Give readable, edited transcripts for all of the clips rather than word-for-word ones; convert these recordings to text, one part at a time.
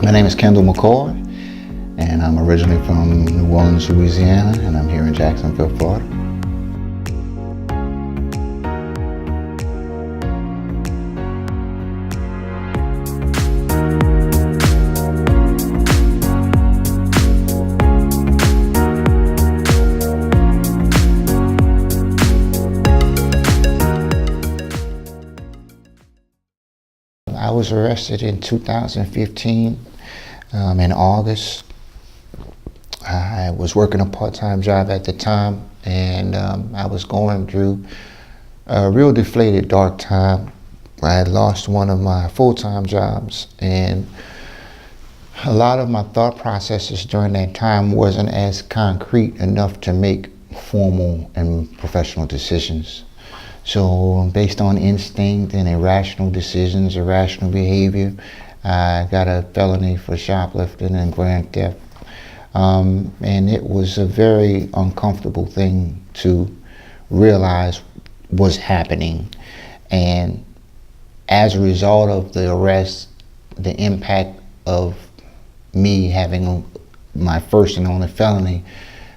My name is Kendal McCoy, and I'm originally from New Orleans, Louisiana, and I'm here in Jacksonville, Florida. I was arrested in 2015 in August. I was working a part-time job at the time, and I was going through a real deflated, dark time. I had lost one of my full-time jobs, and a lot of my thought processes during that time wasn't as concrete enough to make formal and professional decisions. So based on instinct and irrational decisions, irrational behavior, I got a felony for shoplifting and grand theft. And it was a very uncomfortable thing to realize was happening. And as a result of the arrest, the impact of me having my first and only felony,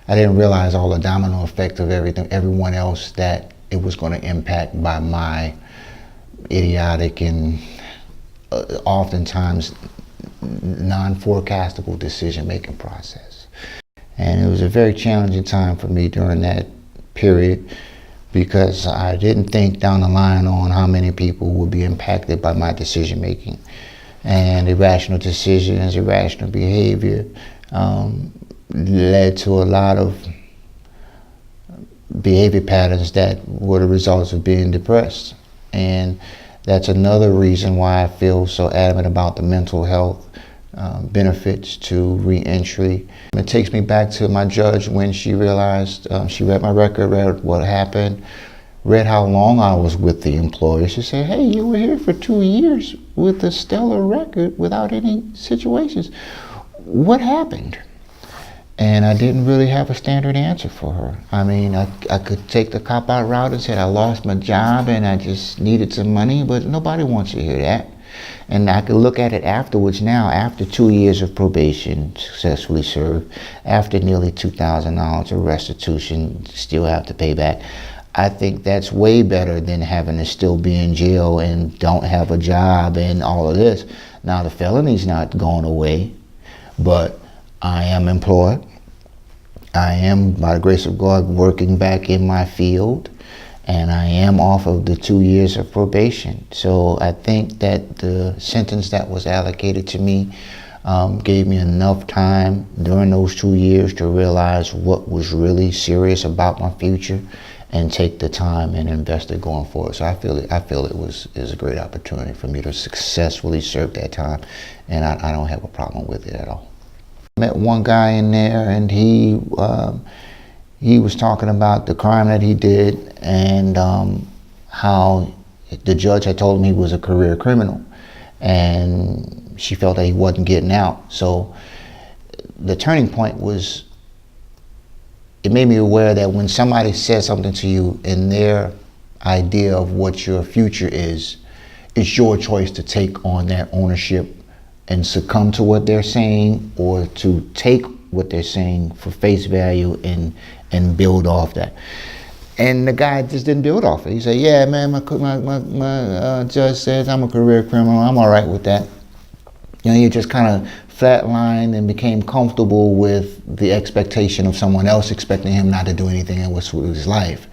I didn't realize all the domino effect of everyone else that it was going to impact by my idiotic and oftentimes non-forecastable decision-making process. And it was a very challenging time for me during that period because I didn't think down the line on how many people would be impacted by my decision-making. And irrational decisions, irrational behavior led to a lot of behavior patterns that were the results of being depressed. And that's another reason why I feel so adamant about the mental health benefits to re-entry. It takes me back to my judge when she realized, she read my record, read what happened, read how long I was with the employer. She said, hey, you were here for 2 years with a stellar record without any situations. What happened? And I didn't really have a standard answer for her. I mean, I could take the cop-out route and say I lost my job and I just needed some money, but nobody wants to hear that. And I could look at it afterwards now, after 2 years of probation successfully served, after nearly $2,000 of restitution, still have to pay back. I think that's way better than having to still be in jail and don't have a job and all of this. Now, the felony's not going away, but I am employed. I am, by the grace of God, working back in my field, and I am off of the 2 years of probation. So I think that the sentence that was allocated to me gave me enough time during those 2 years to realize what was really serious about my future and take the time and invest it going forward. So I feel it was a great opportunity for me to successfully serve that time, and I don't have a problem with it at all. Met one guy in there, and he was talking about the crime that he did and how the judge had told him he was a career criminal, and she felt that he wasn't getting out. So the turning point was, it made me aware that when somebody says something to you in their idea of what your future is, it's your choice to take on that ownership and succumb to what they're saying, or to take what they're saying for face value and build off that. And the guy just didn't build off it. He said, yeah, man, my judge says I'm a career criminal. I'm all right with that. You know, he just kind of flatlined and became comfortable with the expectation of someone else expecting him not to do anything else with his life.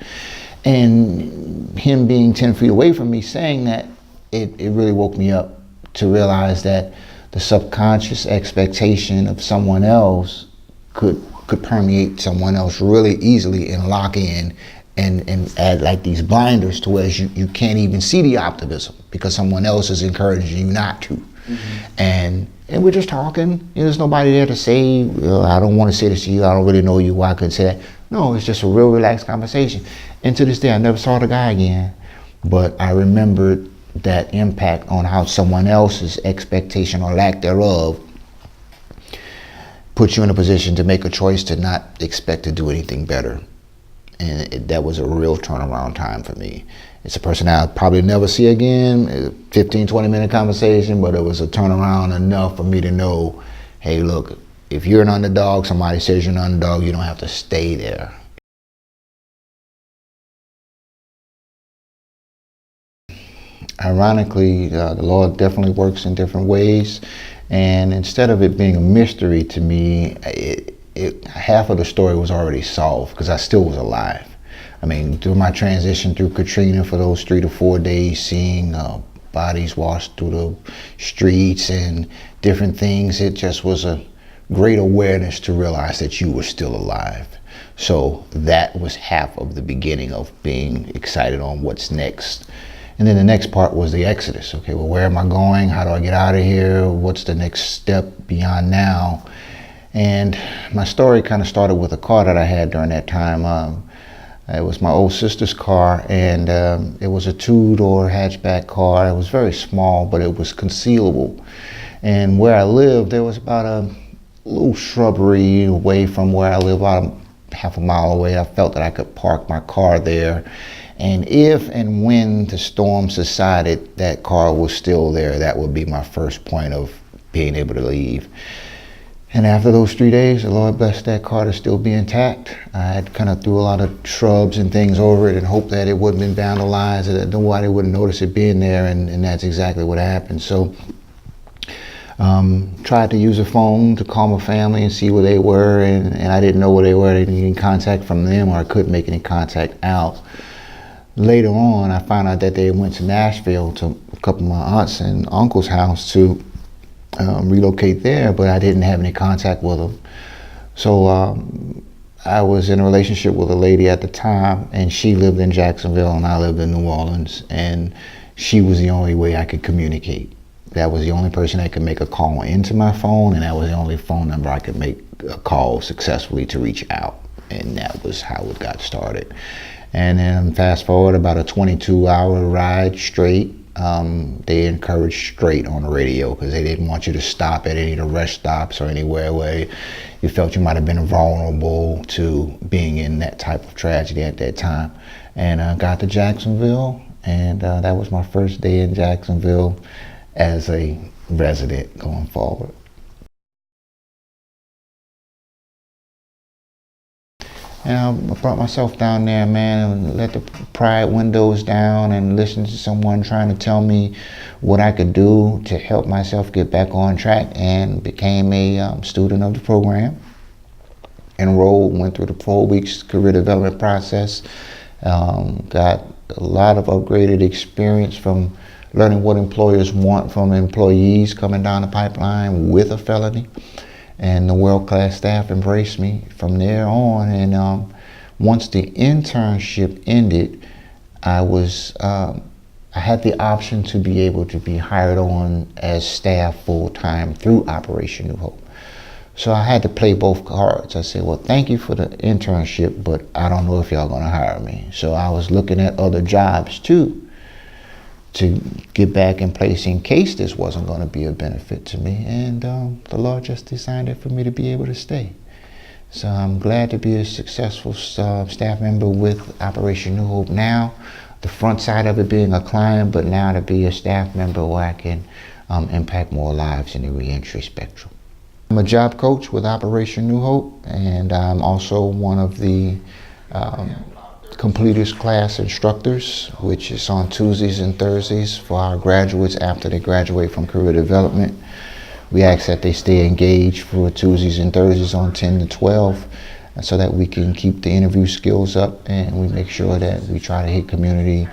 And him being 10 feet away from me saying that, it really woke me up to realize that the subconscious expectation of someone else could permeate someone else really easily and lock in and add like these blinders to where you can't even see the optimism because someone else is encouraging you not to. Mm-hmm. And we're just talking. You know, there's nobody there to say, I don't want to say this to you, I don't really know you, why I couldn't say that. No, it's just a real relaxed conversation. And to this day, I never saw the guy again, but I remembered that impact on how someone else's expectation or lack thereof puts you in a position to make a choice to not expect to do anything better. And that was a real turnaround time for me. It's a person I'll probably never see again, 15, 20-minute conversation, but it was a turnaround enough for me to know, hey, look, if you're an underdog, somebody says you're an underdog, you don't have to stay there. Ironically, the Lord definitely works in different ways, and instead of it being a mystery to me, half of the story was already solved because I still was alive. I mean, through my transition through Katrina for those 3 to 4 days, seeing bodies washed through the streets and different things, it just was a great awareness to realize that you were still alive. So that was half of the beginning of being excited on what's next. And then the next part was the exodus. Okay, well, where am I going? How do I get out of here? What's the next step beyond now? And my story kind of started with a car that I had during that time. It was my old sister's car, and it was a 2-door hatchback car. It was very small, but it was concealable. And where I lived, there was about a little shrubbery away from where I live, about half a mile away. I felt that I could park my car there. And if and when the storm subsided, that car was still there. That would be my first point of being able to leave. And after those 3 days, the Lord blessed that car to still be intact. I had kind of threw a lot of shrubs and things over it and hoped that it wouldn't have been vandalized, that nobody wouldn't notice it being there, and that's exactly what happened. So tried to use a phone to call my family and see where they were, and I didn't know where they were. I didn't get any contact from them, or I couldn't make any contact out. Later on, I found out that they went to Nashville to a couple of my aunts and uncles' house to relocate there, but I didn't have any contact with them. So I was in a relationship with a lady at the time, and she lived in Jacksonville and I lived in New Orleans, and she was the only way I could communicate. That was the only person that could make a call into my phone, and that was the only phone number I could make a call successfully to reach out, and that was how it got started. And then fast forward about a 22-hour ride straight. They encouraged straight on the radio because they didn't want you to stop at any of the rest stops or anywhere where you felt you might have been vulnerable to being in that type of tragedy at that time. And got to Jacksonville, and that was my first day in Jacksonville as a resident going forward. And I brought myself down there, man, and let the pride windows down and listened to someone trying to tell me what I could do to help myself get back on track, and became a student of the program. Enrolled, went through the 4 weeks career development process, got a lot of upgraded experience from learning what employers want from employees coming down the pipeline with a felony. And the world-class staff embraced me from there on. And once the internship ended, I had the option to be able to be hired on as staff full-time through Operation New Hope. So I had to play both cards. I said, well, thank you for the internship, but I don't know if y'all gonna hire me. So I was looking at other jobs too, to get back in place in case this wasn't going to be a benefit to me. And the Lord just designed it for me to be able to stay. So I'm glad to be a successful staff member with Operation New Hope now. The front side of it being a client, but now to be a staff member where I can impact more lives in the reentry spectrum. I'm a job coach with Operation New Hope, and I'm also one of the completers class instructors, which is on Tuesdays and Thursdays for our graduates after they graduate from career development. We ask that they stay engaged for Tuesdays and Thursdays on 10 to 12, so that we can keep the interview skills up, and we make sure that we try to hit community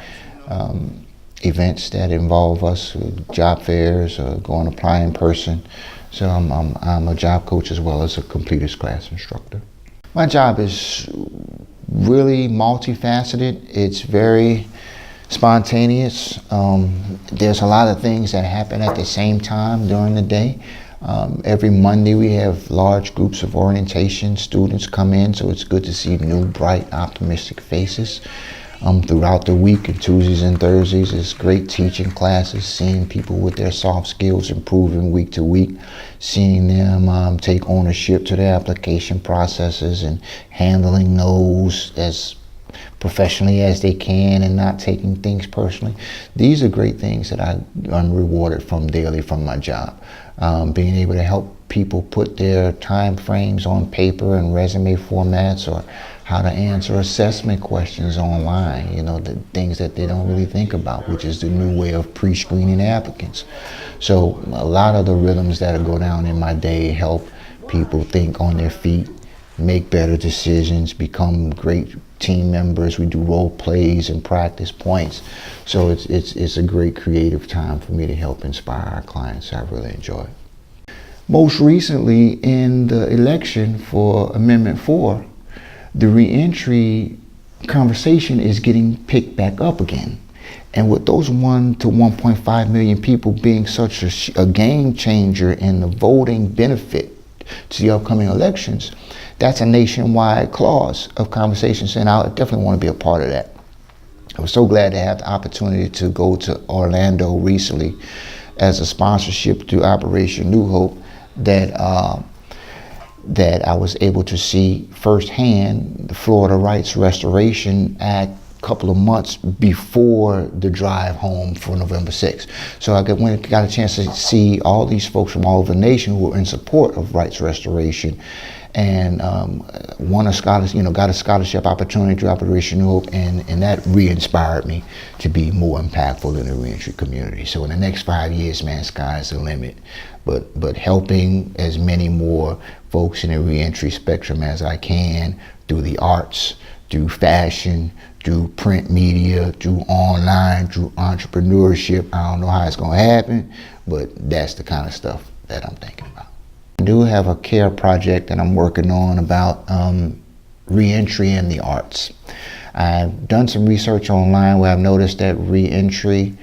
events that involve us, job fairs, or go and apply in person. So I'm a job coach as well as a completers class instructor. My job is really multifaceted. It's very spontaneous. There's a lot of things that happen at the same time during the day. Every Monday we have large groups of orientation students come in, so it's good to see new, bright, optimistic faces. Throughout the week, and Tuesdays and Thursdays, it's great teaching classes, seeing people with their soft skills improving week to week, seeing them take ownership to their application processes and handling those as professionally as they can and not taking things personally. These are great things that I'm rewarded from daily from my job. Being able to help people put their time frames on paper and resume formats, or how to answer assessment questions online, you know, the things that they don't really think about, which is the new way of pre-screening applicants. So a lot of the rhythms that go down in my day help people think on their feet, make better decisions, become great team members. We do role plays and practice points. So it's a great creative time for me to help inspire our clients. I really enjoy it. Most recently, in the election for Amendment 4, the reentry conversation is getting picked back up again. And with those 1 to 1.5 million people being such a game changer in the voting benefit to the upcoming elections, that's a nationwide clause of conversations, and I definitely want to be a part of that. I was so glad to have the opportunity to go to Orlando recently as a sponsorship through Operation New Hope, that I was able to see firsthand the Florida Rights Restoration Act a couple of months before the drive home for November 6th. So I got a chance to see all these folks from all over the nation who were in support of rights restoration, and won a scholarship, got a scholarship opportunity through Operation New Hope, and that re-inspired me to be more impactful in the reentry community. So in the next 5 years, man, sky's the limit. But helping as many more folks in the reentry spectrum as I can, through the arts, through fashion, through print media, through online, through entrepreneurship. I don't know how it's gonna happen, but that's the kind of stuff that I'm thinking about. I do have a care project that I'm working on about reentry in the arts. I've done some research online where I've noticed that reentry,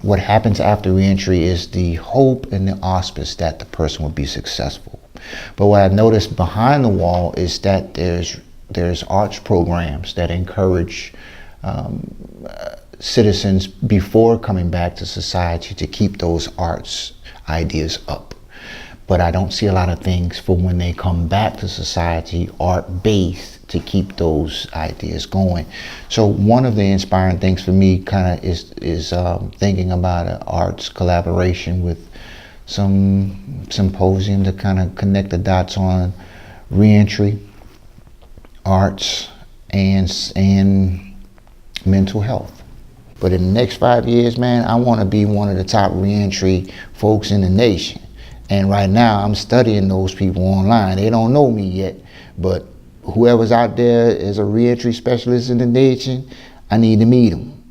what happens after reentry is the hope and the auspice that the person will be successful. But what I've noticed behind the wall is that there's arts programs that encourage citizens before coming back to society to keep those arts ideas up. But I don't see a lot of things for when they come back to society, art-based, to keep those ideas going. So one of the inspiring things for me kind of is thinking about an arts collaboration with some symposium to kind of connect the dots on reentry, arts, and mental health. But in the next 5 years, man, I want to be one of the top reentry folks in the nation. And right now, I'm studying those people online. They don't know me yet, but whoever's out there as a reentry specialist in the nation, I need to meet them.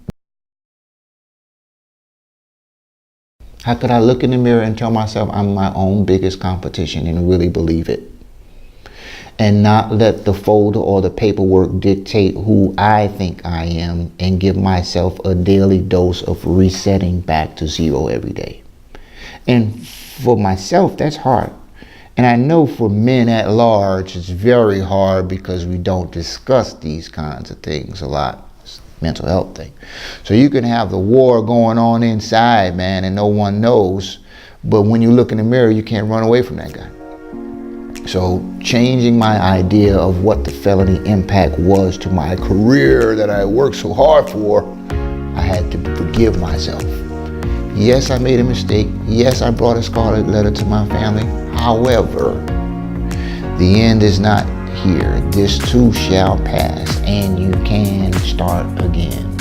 How could I look in the mirror and tell myself I'm my own biggest competition and really believe it? And not let the folder or the paperwork dictate who I think I am, and give myself a daily dose of resetting back to zero every day. And for myself, that's hard. And I know for men at large, it's very hard because we don't discuss these kinds of things a lot. It's a mental health thing. So you can have the war going on inside, man, and no one knows. But when you look in the mirror, you can't run away from that guy. So changing my idea of what the felony impact was to my career that I worked so hard for, I had to forgive myself. Yes, I made a mistake. Yes, I brought a scarlet letter to my family. However, the end is not here. This too shall pass, and you can start again.